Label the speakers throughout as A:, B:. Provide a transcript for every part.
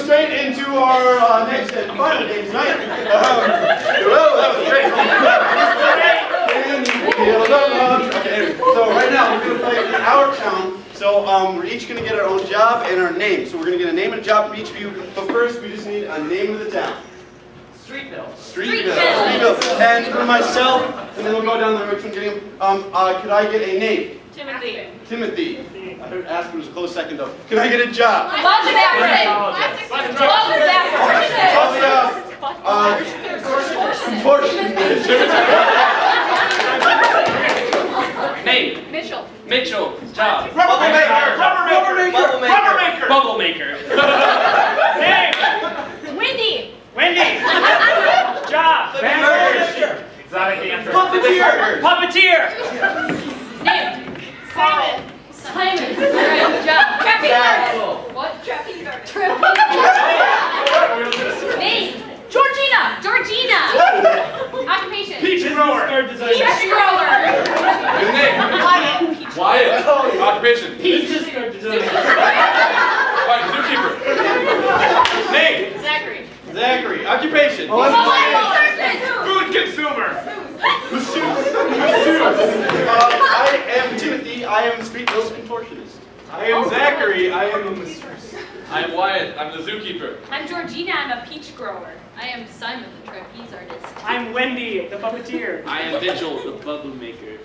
A: straight into our next and final game tonight. Well, that was great. Okay, anyway, so right now we're going to play our town. So we're each going to get our own job and our name. So we're going to get a name and a job from each of you. But first, we just need a name of the town.
B: Streetville.
A: Streetville. And for myself, and then we'll go down the road to getting could I get a name?
C: Timothy.
A: Timothy. I heard Aspen was a close second though. Can I get a job?
C: Name. Mitchell. Job.
B: Bubble maker.
C: Name.
D: Wendy.
C: Job.
B: Exotic dancer.
C: Puppeteer.
D: Name. Simon. Alright, job. Trapping artist. What? Trapping artist. Name. Georgina. Occupation.
B: Peach grower.
D: Peach grower.
A: Good name. Wyatt. Occupation.
C: Peach.
A: Zookeeper. Name. Zachary. Occupation.
B: Food consumer.
A: I am Timothy. I am Streetville's contortionist.
B: I am Zachary. I am a masseuse.
A: I am Wyatt. I'm the zookeeper.
D: I'm Georgina. I'm a peach grower. I am Simon, the trapeze artist.
C: I'm Wendy, the puppeteer.
E: I am Vigil, the bubble maker.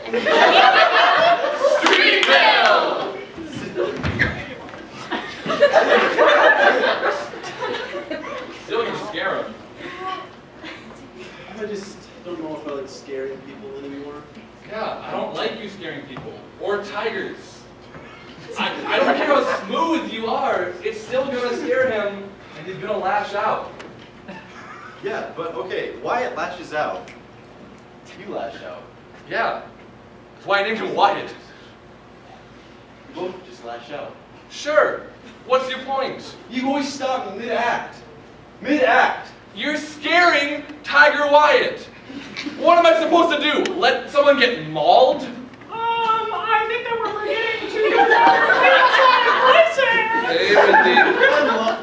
D: Streetville!
A: Still can scare him.
F: I just don't know if I like scaring people anymore.
A: Yeah, I don't like you scaring people. Or tigers. I don't care how smooth you are, it's still gonna scare him, and he's gonna lash out.
F: Yeah, but okay, Wyatt lashes out. You lash out.
A: Yeah. That's why I named him Wyatt.
F: Both just lash out.
A: Sure. What's your point?
F: You always stop in mid-act. Mid-act.
A: You're scaring Tiger Wyatt. What am I supposed to do? Let someone get mauled?
C: I think that we're forgetting to listen.
A: Hey,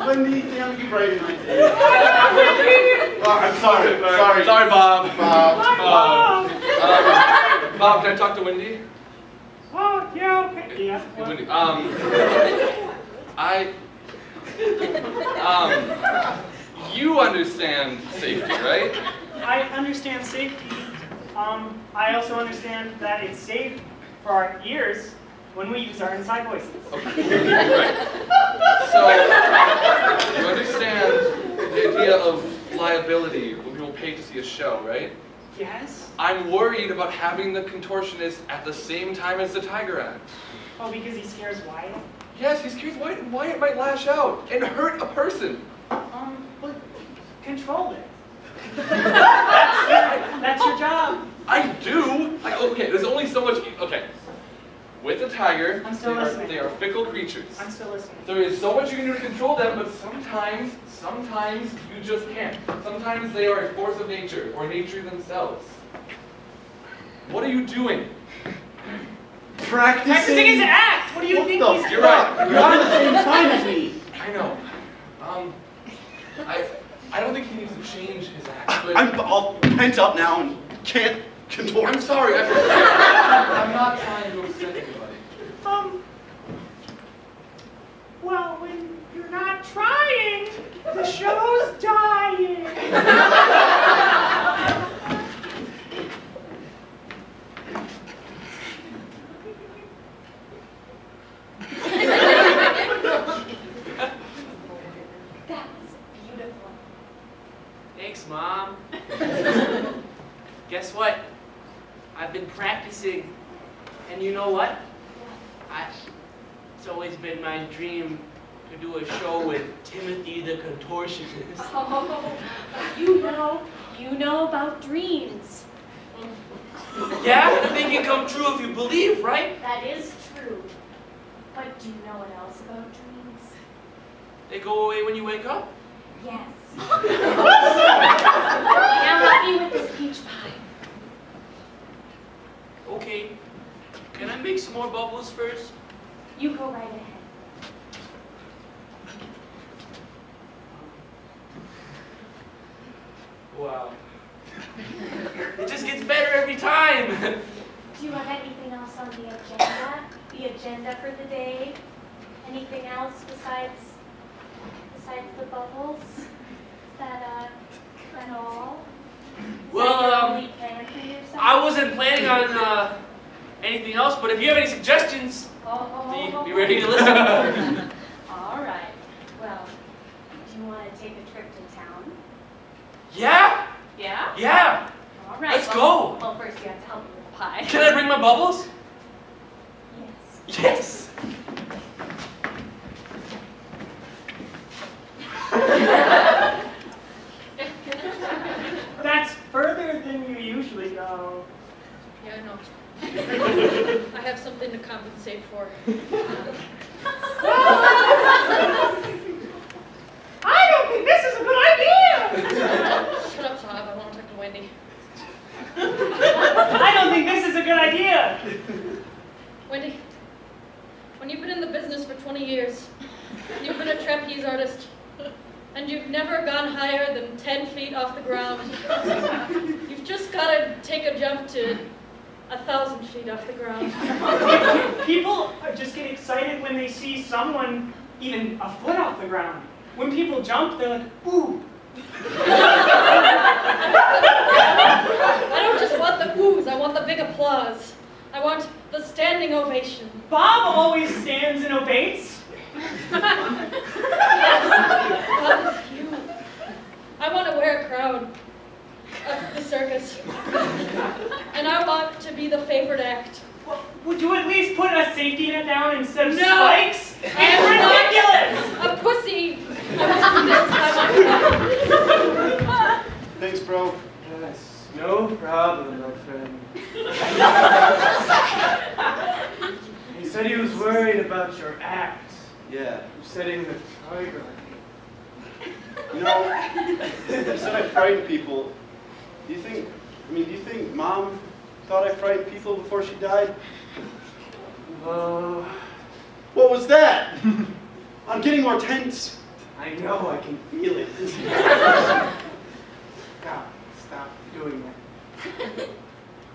A: Wendy, damn, you brighten my day. I'm sorry. Sorry, Bob. Bob, can I talk to Wendy?
C: Oh, yeah, okay. Yeah.
A: Hey, Wendy, you understand safety, right?
C: I understand safety. I also understand that it's safe for our ears when we use our inside voices.
A: Okay, right. So, you understand the idea of liability when people pay to see a show, right?
C: Yes?
A: I'm worried about having the contortionist at the same time as the Tiger Act.
C: Oh, because he scares Wyatt?
A: Yes, he scares Wyatt, and Wyatt might lash out and hurt a person.
C: But control it. That's your job.
A: I do. Okay, there's only so much. Okay, with a tiger,
C: I'm still listening.
A: They are fickle creatures.
C: I'm still listening.
A: There is so much you can do to control them, but sometimes you just can't. Sometimes they are a force of nature or nature themselves. What are you doing?
C: Practicing his act. What do you think he's doing?
A: You're right.
F: You're on the same time as me.
A: I know. I don't think he needs to change his act, but
F: I'm all pent up now and can't contort.
A: I'm sorry. I'm not trying to upset anybody.
C: Well, when you're not trying, the show's dying.
D: That's beautiful.
E: Thanks, Mom. Guess what? I've been practicing, and you know what? It's always been my dream to do a show with Timothy the Contortionist.
D: Oh, you know about dreams.
E: Yeah, they can come true if you believe, right?
D: That is true. But do you know what else about dreams?
E: They go away when you wake up?
D: Yes. Now help me with this peach pie.
E: Okay. Can I make some more bubbles first?
D: You go right ahead.
E: Wow. It just gets better every time.
D: Do you have anything else on the agenda? The agenda for the day? Anything else besides the bubbles? Is that all?
E: Well,
D: Is that your only plan for yourself?
E: I wasn't planning on anything else, but if you have any suggestions, be ready to listen.
D: All right. Well, do you want to take a trip to town?
E: Yeah?
D: Yeah?
E: Yeah.
D: All right.
E: Let's go.
D: Well, first you have to help me with the pie.
E: Can I bring my bubbles?
D: Yes.
E: Yes.
C: That's further than you usually go.
G: Yeah, I know. I have something to compensate for.
C: I don't think this is a good idea!
G: Shut up, Bob. I want to talk to Wendy.
C: I don't think this is a good idea!
G: Wendy, when you've been in the business for 20 years, you've been a trapeze artist, and you've never gone higher than 10 feet off the ground. You've just got to take a jump to 1,000 feet off the ground.
C: People just get excited when they see someone even a foot off the ground. When people jump, they're like, ooh.
G: I don't just want the oohs, I want the big applause. I want the standing ovation.
C: Bob always stands and obeys.
G: Yes, Bob is you. I want to wear a crown of the circus. And I want to be the favorite act.
C: Well, would you at least put a safety net down instead of
G: No.
C: spikes?
G: I am
C: It's ridiculous!
G: not a pussy. I must do this. I must.
A: Thanks, bro.
B: Yes, no problem, my friend. He said he was worried about your act.
A: Yeah.
B: You setting the tiger.
A: You know, you said I frightened people. Do you think Mom thought I frightened people before she died? What was that? I'm getting more tense.
B: I know, I can feel it. Stop doing that.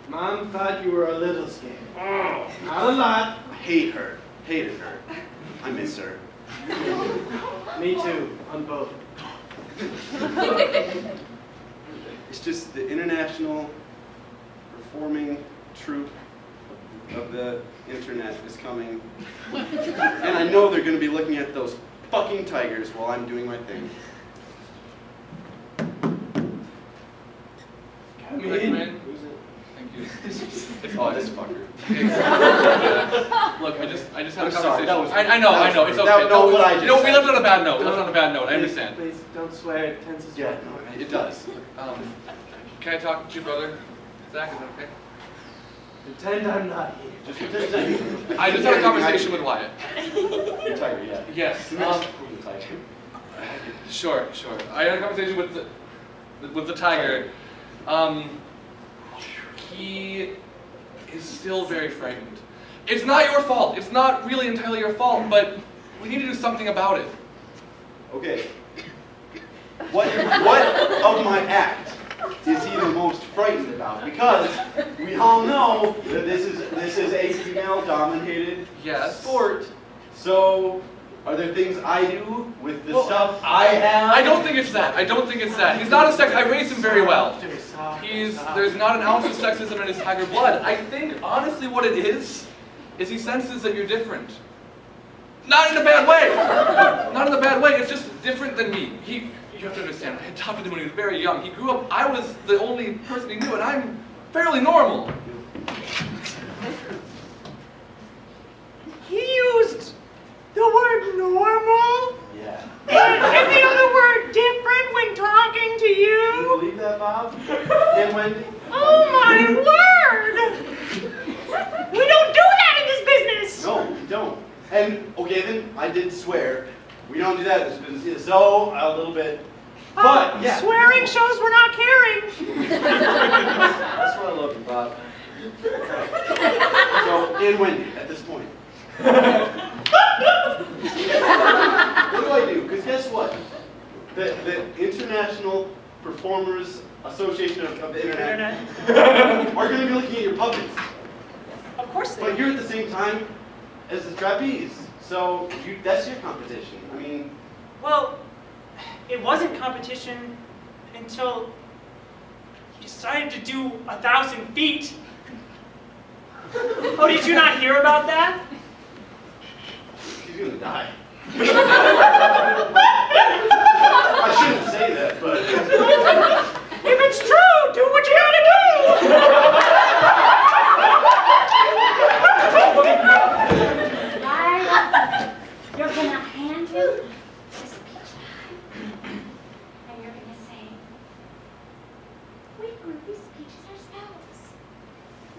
B: Mom thought you were a little scared.
A: Oh,
B: Not a lot.
A: I hate her. Hated her. I miss her.
B: Me too, on both.
A: It's just the international performing troupe of the internet is coming. And I know they're going to be looking at those fucking tigers while I'm doing my thing.
B: Come
H: Who's
B: in.
H: it? Thank you.
A: Oh, this fucker.
H: Look, I just had a
A: I'm sorry,
H: conversation.
A: that was-
H: I know,
A: that was-
H: it's okay.
A: that- no, what I just
H: You know, we
A: said.
H: left on a bad note. We left on a bad note. I understand.
B: Please don't swear, it tenses
A: Yeah,
B: my
A: it does.
H: Can I talk to your brother, Zach? Is that okay?
B: Pretend I'm not here.
A: Just pretend
H: I just had a conversation with Wyatt.
A: The tiger, yeah.
H: Yes.
A: The tiger.
H: Sure. I had a conversation with the tiger. He is still very frightened. It's not your fault. It's not really entirely your fault, but we need to do something about it.
A: Okay. What of my act is he the most frightened about? Because we all know that this is a female-dominated
H: Yes.
A: sport. So, are there things I do with the stuff I have?
H: I don't think it's that. He's not a sex. I raised him very well.
B: Softer, softer.
H: There's not an ounce of sexism in his tiger blood. I think, honestly, what it is he senses that you're different. Not in a bad way. Not in a bad way. It's just different than me. You have to understand, I adopted him when he was very young. He grew up, I was the only person he knew, and I'm fairly normal.
C: He used the word normal
A: Yeah.
C: and the other word different when talking to
A: Can you
C: you.
A: believe that, Bob? And Wendy?
C: Oh my word! We don't do that in this business!
A: No, we don't. And, okay, then, I did swear. We don't do that in this business. So, a little bit. But, yeah.
C: Swearing shows we're not caring.
A: That's why I love you, Bob. So, and Wendy, at this point. What do I do? Because guess what? The international Performers Association of the Internet
C: Internet.
A: are going to be looking at your puppets.
C: Of course they
A: But
C: are.
A: you're at the same time as the trapeze, so that's your competition. I mean,
C: Well, it wasn't competition until you decided to do 1,000 feet. Oh, did you not hear about that?
A: he's going to die. I shouldn't say that, but...
C: If it's true, do what you gotta do!
D: Right. You're gonna hand him this peach pie, and you're gonna say, "We grew these peaches ourselves."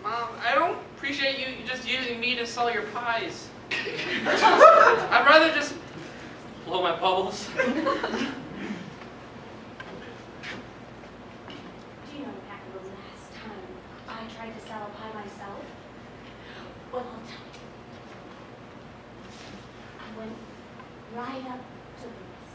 E: Mom, I don't appreciate you just using me to sell your pies. I'd rather just blow my bubbles.
D: Do you know what happened the last time I tried to sell a pie myself? Well, I'll tell you. I went right up to Louis.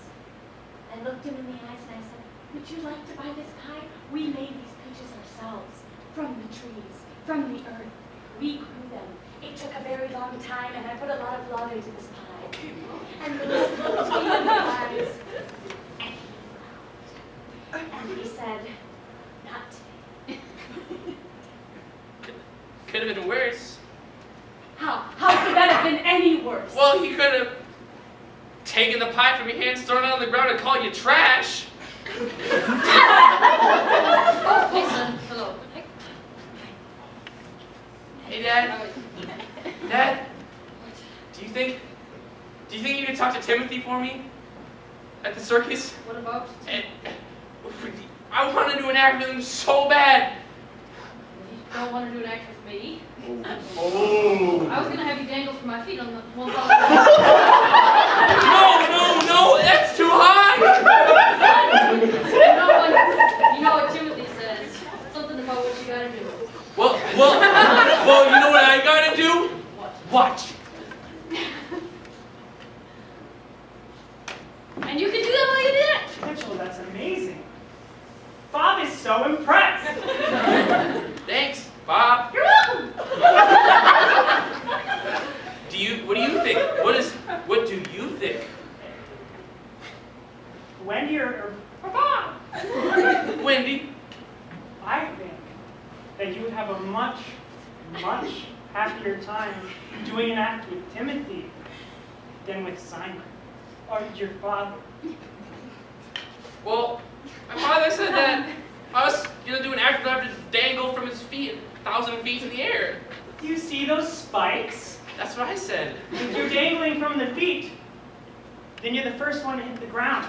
D: I looked him in the eyes and I said, "Would you like to buy this pie? We made these peaches ourselves, from the trees, from the earth. We grew them. It took a very long time, and I put a lot of love into this pie." And Louis looked me in the eyes, and he frowned. And he said, "Not today."
E: Could have been worse.
D: How could that have been any worse?
E: Well, he could have taken the pie from your hands, thrown it on the ground, and called you trash.
G: Oh, hey son, hello.
E: Hey, Dad. Dad, do you think you could talk to Timothy for me at the circus?
G: What about?
E: And I want to do an act with him so bad.
G: You don't want to do an act with me?
A: Oh.
G: I was going to have you dangle from my feet on the one
E: No, that's too high.
G: You know what Timothy says. Something about what you got to do.
E: Well, you know what I gotta do?
G: What?
E: Watch.
G: And you can do that while you do that.
C: Mitchell, that's amazing. Bob is so impressed.
E: Thanks, Bob.
G: You're welcome.
E: What do you think? What do you think?
C: Wendy or Bob?
E: Wendy?
C: I think that you would have a much, much happier time doing an act with Timothy than with Simon or your father.
E: Well, my father said that if I was gonna do an act, I'd have to dangle from his feet 1,000 feet in the air.
C: Do you see those spikes?
E: That's what I said.
C: If you're dangling from the feet, then you're the first one to hit the ground.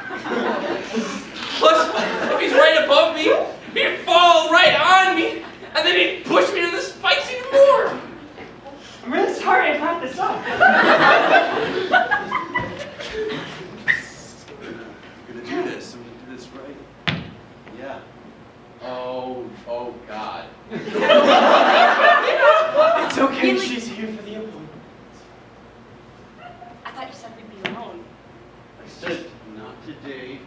E: Plus, if he's right above me, he'd fall right on me, and then he'd push me to the spikes even more.
C: I'm really sorry I brought this up.
A: I'm gonna do this. I'm gonna do this right. Yeah.
F: Oh God.
C: It's okay, she's here for the appointment.
D: I thought you said we'd be alone.
A: I said not today.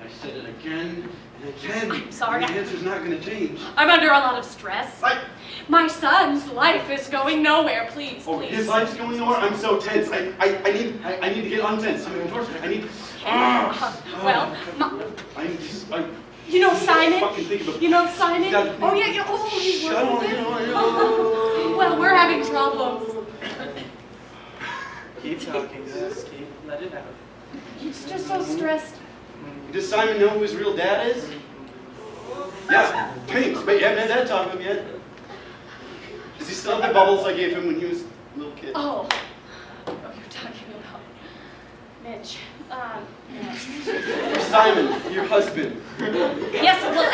A: I said it again and again.
D: I'm sorry.
A: The answer's not gonna change.
D: I'm under a lot of stress. My son's life is going nowhere. Please,
A: Oh,
D: please.
A: his life's going nowhere. I'm so tense. I need to get untense. I need.
D: Well,
A: You
D: know Simon?
A: Fucking think of
D: You know Simon?
A: That-
D: Oh yeah, you work with him? Well, we're having problems.
B: Keep talking, just keep, let it out.
D: He's just so stressed.
A: Does Simon know who his real dad is? Yeah, thanks. But you haven't had that talk with him yet. Does he still have the bubbles I gave him when he was a little kid?
D: Oh, you're talking about Mitch. Yes.
A: Simon, your husband.
D: Yes, well,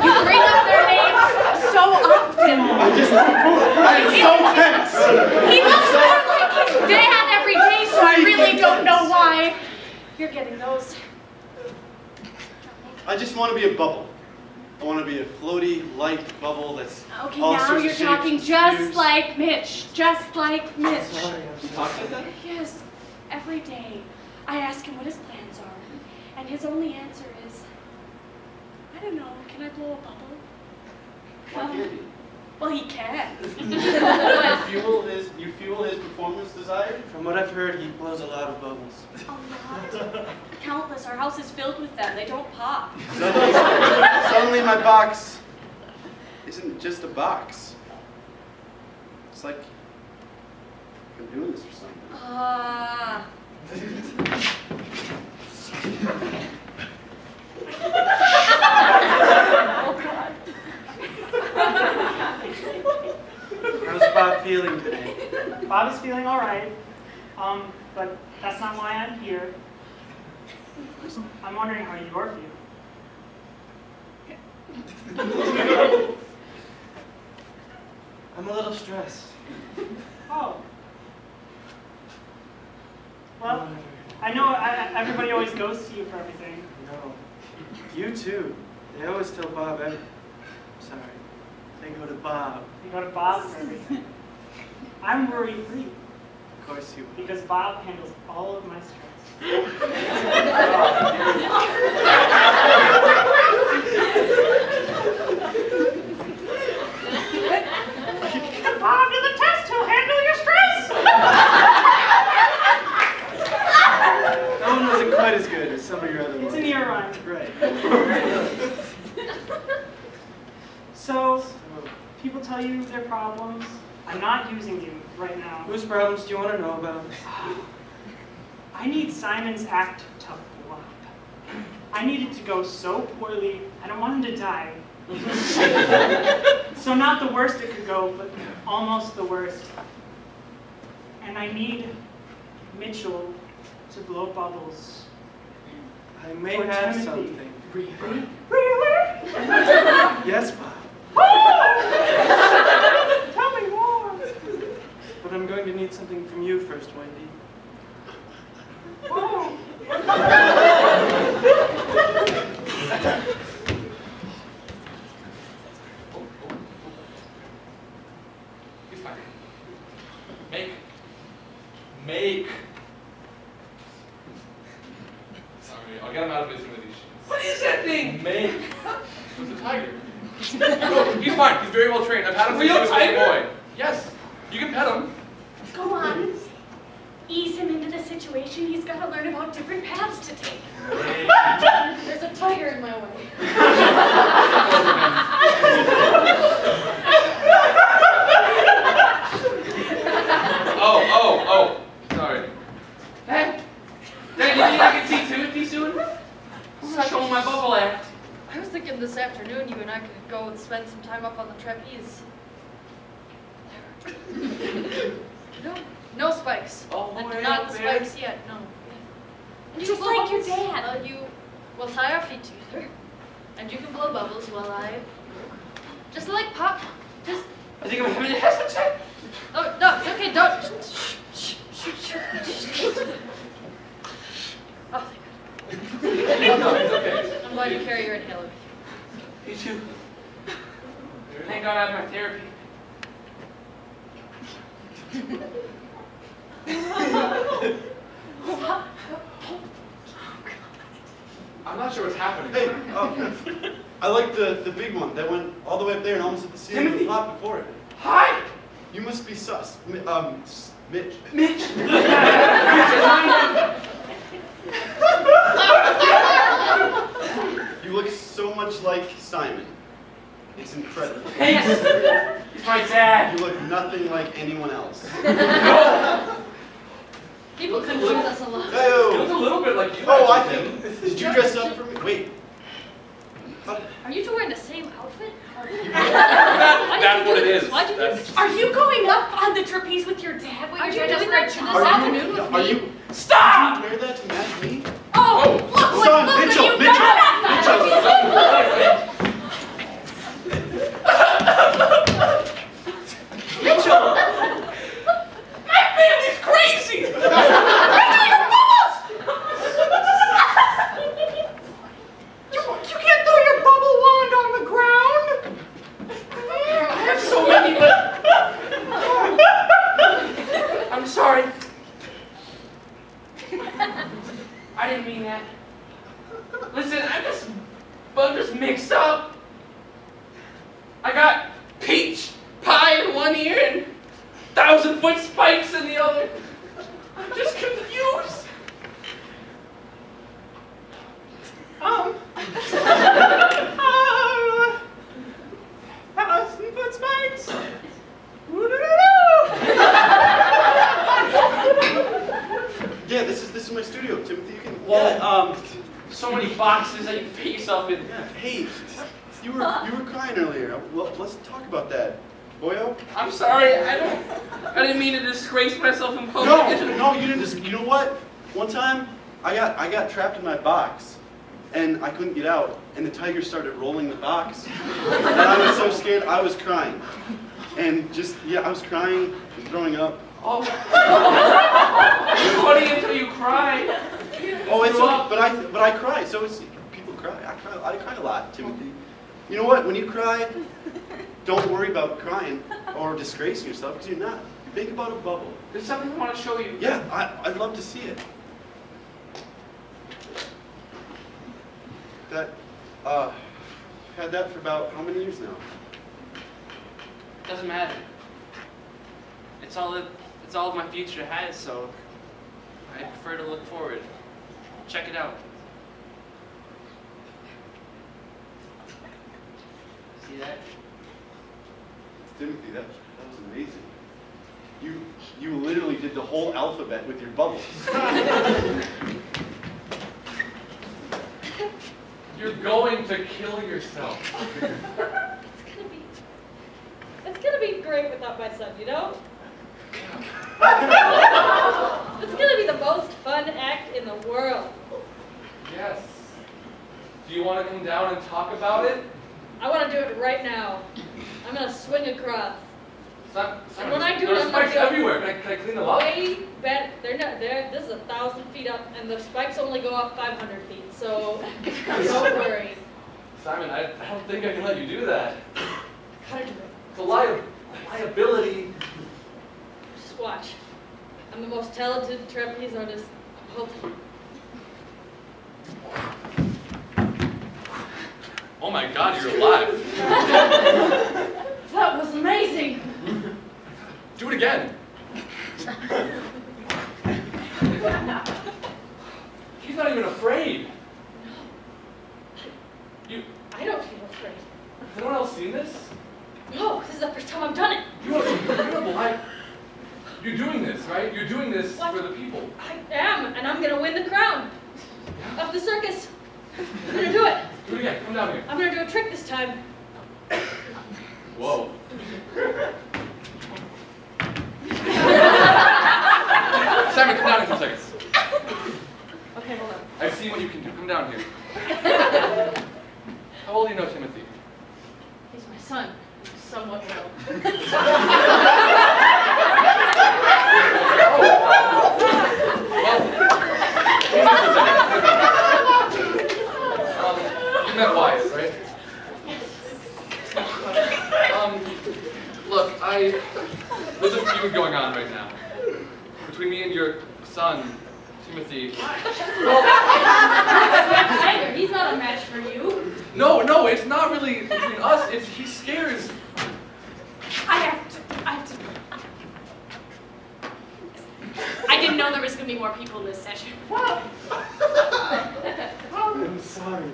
D: you bring up their names so often.
A: I'm so tense.
D: He looks more like his dad every day, so I really don't know why you're getting those.
A: I just want to be a bubble. I want to be a floaty, light bubble that's
D: Okay,
A: all
D: now
A: sorts
D: you're
A: of shapes
D: talking
A: and
D: just
A: hues.
D: like Mitch. Just like Mitch.
B: Sorry, I'm
A: You talk like that?
D: Yes, every day I ask him what his plans are, and
I: his only answer is, I don't know, can I blow a bubble?
A: Why can't he?
I: Well, he can.
A: You fuel his performance desire?
B: From what I've heard, he blows a lot of bubbles.
I: A lot. Countless. Our house is filled with them. They don't pop.
A: Suddenly my box isn't just a box. It's like I'm doing this for something.
I: Oh, God.
B: How's Bob feeling today?
C: Bob is feeling all right, but that's not why I'm here. I'm wondering how you're feeling.
B: I'm a little stressed.
C: Oh. Well, I know everybody always goes to you for everything.
B: No. You too. They always tell Bob everything. Sorry. They go to Bob.
C: You go to Bob for everything. I'm worry-free
B: Of course you will.
C: because Bob handles all of my stress. Bob to the test, he'll handle your stress!
B: That one wasn't quite as good as some of your other ones.
C: It's an ear rhyme.
B: Right.
C: So, people tell you their problems. I'm not using you right now.
B: Whose problems do you want to know about?
C: I need Simon's act to flop. I need it to go so poorly, I don't want him to die. So not the worst it could go, but almost the worst. And I need Mitchell to blow bubbles.
B: I may
C: For
B: have
C: Timothy.
B: something.
C: Really? Really?
B: Yes, Bob.
C: Tell me more.
B: But I'm going to need something from you first, Wendy.
C: Oh.
H: He's fine. Make. Sorry, I'll get him out of his room with these sheets.
E: What is that thing?
H: Make. It's a tiger. No, he's fine. He's very well trained. I've had him since he
E: Real
H: was a little
E: tiger?
H: boy. Yes. You can pet him.
I: Go on. Ease him into the situation. He's got to learn about different paths to take.
G: There's a tiger in my way.
H: Oh. Sorry.
E: Dad, do you think I can see Timothy soon? I'm not showing my bubble act.
G: I was thinking this afternoon you and I could go and spend some time up on the trapeze. No spikes.
E: Oh,
G: And
E: way
G: not
E: up there.
G: spikes yet, no. And
I: Just
G: blow
I: like your
G: bubbles.
I: dad.
G: We'll tie our feet together. And you can blow bubbles while I... Just like pop. Just...
E: I think I'm having a hesitant.
G: Oh, no, it's okay, don't. Shh. Oh, thank God.
H: No, it's okay.
G: I'm glad you carry your inhaler with you.
E: You too. Thank God I have my therapy.
H: I'm not sure what's happening.
A: Hey, I like the big one that went all the way up there and almost hit the ceiling
E: Timothy.
A: and popped before it.
E: Hi!
A: You must be sus. Mitch.
E: Mitch!
A: You look so much like Simon. It's incredible.
E: Thanks. He's my dad.
A: You look nothing like anyone else.
G: People confuse us a lot.
H: It looks a
A: Hey,
H: little bit like you.
A: oh, I
H: actually, Tim.
A: think. Did you dress up for me? Wait.
G: Are you two wearing the same outfit?
H: That's what it is.
G: Why'd you do
H: That's-
G: this?
I: Are you going up on the trapeze with your dad?
G: Are you doing that this
A: Are
G: afternoon with
A: Are
G: me?
A: you?
E: Stop!
A: Did you wear that to match me?
I: Oh, look
A: Son,
I: what
A: Mitchell,
I: you've
A: Mitchell,
I: done!
E: Mitchell! My family's crazy!
I: You can't throw your bubble wand on the ground!
E: I have so many, but... I'm sorry. I didn't mean that. Listen, I'm just mixed up. I got peach pie in one ear and 1,000-foot spikes in the other. I'm just confused.
C: 1,000-foot spikes.
A: Yeah, this is my studio, Timothy. You can.
E: Well, so many boxes that you fit yourself in.
A: Yeah. Hey, you were crying earlier. Well, let's talk about that, boyo.
E: I'm sorry. I didn't mean to disgrace myself in public.
A: No, you didn't. You know what? One time, I got trapped in my box, and I couldn't get out, and the tiger started rolling the box, and I was so scared, I was crying, and I was crying and throwing up.
E: Oh, it's funny until you cry.
A: Oh, it's okay, but I cry. So people cry. I cry a lot, Timothy. You know what? When you cry, don't worry about crying or disgracing yourself because you're not. Think about a bubble.
E: There's something I want to show you.
A: Yeah, I'd love to see it. That, you've had that for about how many years now?
E: Doesn't matter. It's all my future has, so I prefer to look forward. Check it out. See that?
A: Timothy, that was amazing. You literally did the whole alphabet with your bubbles.
H: You're going to kill yourself.
G: It's gonna be great without my son, you know? It's gonna be the most fun act in the world.
H: Yes. Do you want to come down and talk about it?
G: I want to do it right now. I'm gonna swing across.
H: Simon,
G: And when I do it,
H: there's
G: I'm gonna
H: spikes
G: go
H: everywhere. Can I clean them up?
G: way better. They're not there. This is 1,000 feet up, and the spikes only go up 500 feet. So don't worry.
H: Simon, I don't think I can let you do that.
G: Gotta do it.
H: It's a liability.
G: Just watch. I'm the most talented trapeze artist of all time.
H: Oh my God, you're alive.
G: That was amazing.
H: Do it again. He's not even afraid.
G: I don't feel afraid.
H: Has anyone else seen this?
G: No, this is the first time I've done it.
H: You're doing this, right? You're doing this for the people.
G: I am, and I'm gonna win the crown of the circus. I'm gonna do it.
H: Do it again. Come down here.
G: I'm gonna do a trick this time.
H: Whoa. Simon, come down in 2 seconds.
G: Okay, hold on.
H: I've seen what you can do. Come down here. How old do you know Timothy?
G: He's my son. Somewhat well.
H: You met Wyatt, right? Look, there's a feud going on right now between me and your son, Timothy.
G: He's not a match for you.
H: No, it's not really between us. He scares.
I: I have to. I didn't know there was going to be more people in this session.
B: I'm sorry.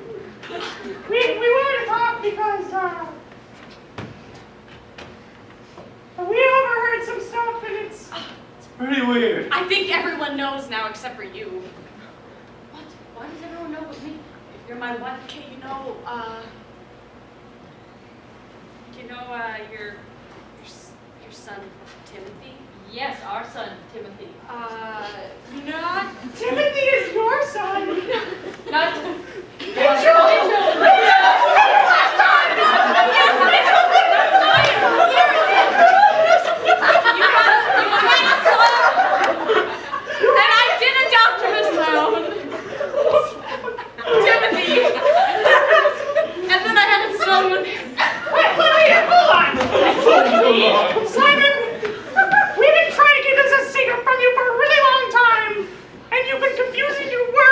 C: We wanted to talk because we overheard some stuff and it's
B: Pretty weird.
I: I think everyone knows now except for you.
G: What? Why does everyone know but me?
I: You're my wife. Okay, your son, Timothy?
G: Yes, our son, Timothy.
C: Timothy is your son.
G: Not
I: And I did adopt him as my own. Timothy. And then I had a son with him.
C: Hold on. Simon, we've been trying to keep this a secret from you for a really long time, and you've been confusing your words.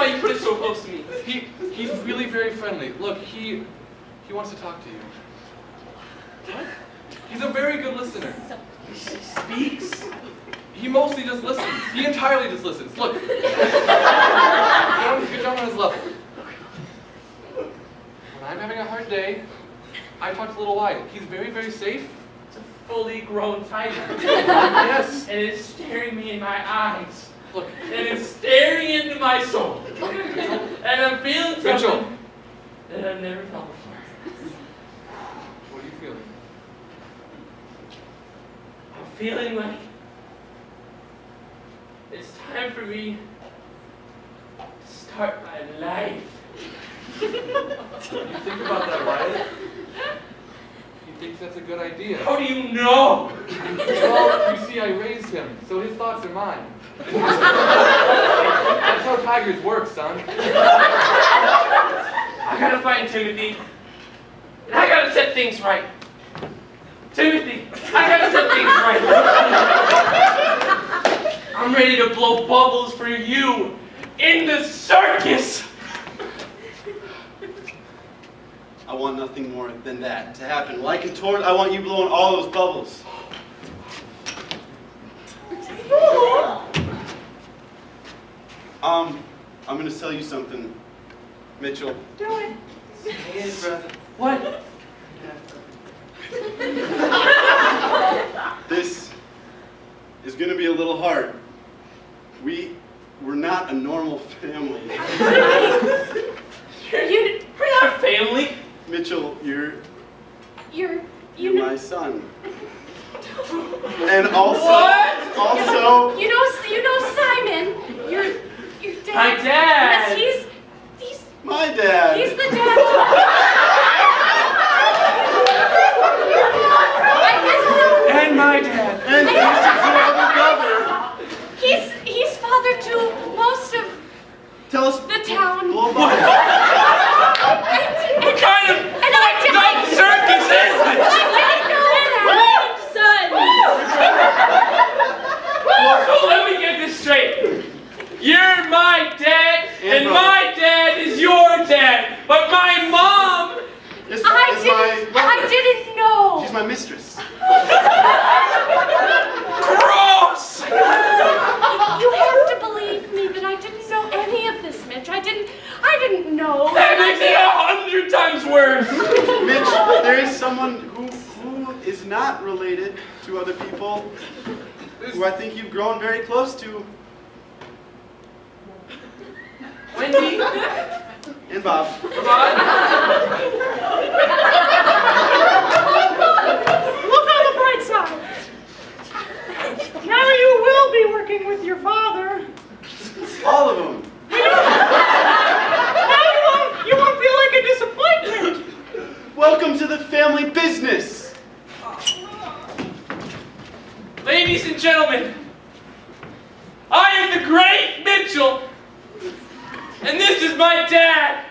E: why you put it so close to me.
H: He's really very friendly. Look, he wants to talk to you. What? He's a very good listener.
E: He speaks.
H: He mostly just listens. He entirely just listens. Look. Get down on his level. When I'm having a hard day, I talk to little Wyatt. He's very, very safe.
E: It's a fully grown tiger.
H: Yes.
E: And it's staring me in my eyes.
H: Look.
E: And it's staring into my soul. And I'm feeling
H: Mitchell.
E: something that I've never felt before.
H: What are you feeling?
E: I'm feeling like it's time for me to start my life.
H: You think about that, Wyatt? He thinks that's a good idea.
E: How do you know?
H: Well, you see, I raised him, so his thoughts are mine. That's how tigers work, son.
E: I gotta find Timothy. And I gotta set things right. Timothy, I gotta set things right. I'm ready to blow bubbles for you in the circus.
A: I want nothing more than that to happen. Like a torch, I want you blowing all those bubbles. I'm gonna tell you something, Mitchell.
B: Do it. Say it, brother.
E: What?
A: This is gonna be a little hard. We're not a normal family.
E: We're not family.
A: Mitchell, you're
I: You
A: my son. And also,
E: What?
A: also,
I: you know Simon, your dad.
E: My dad.
I: Yes, he's
A: my dad.
I: the dad.
B: And my dad.
A: And this is your other brother.
I: He's father to most of
A: Tell us.
I: the town.
A: Blow bubbles.
E: What kind of fucked up circus is this?
I: I didn't know that.
E: So let me get this straight. You're my dad, and
A: brother.
E: my dad is your dad. But my mom...
I: I didn't know.
A: She's my mistress.
E: Gross!
I: You have to believe me that I didn't know any of this, Mitch. I didn't know.
E: That makes it 100 times worse.
A: Mitch, there is someone who is not related to other people, who I think you've grown very close to.
E: Wendy?
A: And Bob.
E: Rod?
C: Look on the bright side. Now you will be working with your father.
A: All of them.
C: Now you won't feel like a disappointment.
A: Welcome to the family business.
E: Ladies and gentlemen, I am the great Mitchell, and this is my dad,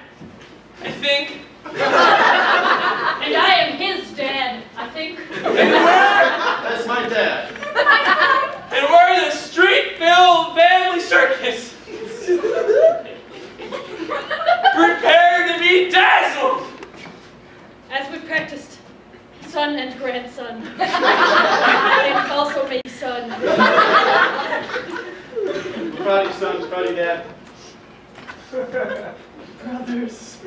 E: I think.
G: And I am his dad, I think.
F: That's my dad.
E: And we're the Streetville Family Circus. Prepare to be dazzled.
G: As we practiced, son and grandson. And also my son.
A: Proud of you, son. Proud of you, Dad.
B: Brothers.